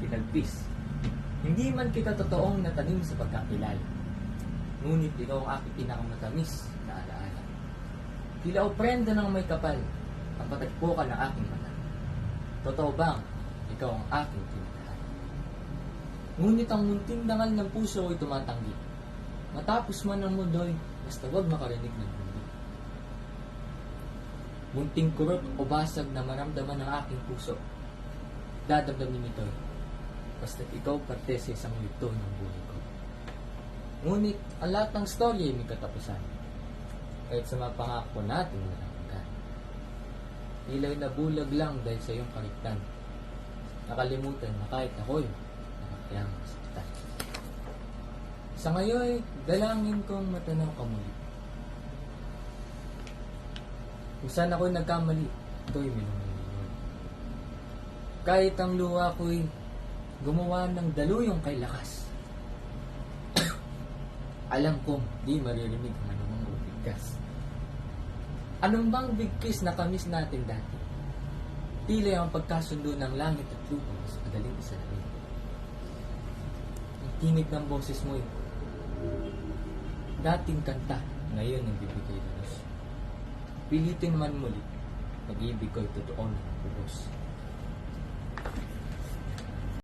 pinagpis. Hindi man kita totoong natanim sa pagkakilala, ngunit ikaw ang aking pinakamatamis na alaala. Tila oprenda ng may kapal ang patagpo ka ng aking mata. Totoo bang ikaw ang aking tinatahal? Ngunit ang munting dangal ng puso ay tumatanggi. Matapos man ang mundo'y, basta wag makarinig ng mundo. Munting kurot o basag na maramdaman ng aking puso, dadamdamin ito'y, basta ikaw parte sa isang yugto ng buhay ko. Ngunit, ang lahat ng storya ay may katapusan. Kahit sa mga pangako natin walang hanggan. Ila'y nabulag lang dahil sa iyong kariktan. Nakalimutan na kahit ako'y nakakayang masaktan. Sa ngayon, dalangin kong matanaw ka muli. Kung saan ako'y nagkamali, ito'y minumulunod. Kahit ang luha ko'y gumawa ng daluyong kay lakas. Alam kong di maririnig ang anumang bigkas. Anong bang bigkis na kamis natin dati? Tila ang pagkasundo ng langit at lupa sa madaling isalamin. Ang tinig ng boses mo'y dating kanta, ngayon ang bibigay lunos. Pilitin man muli, pag-ibig ko'y totoo na bubos.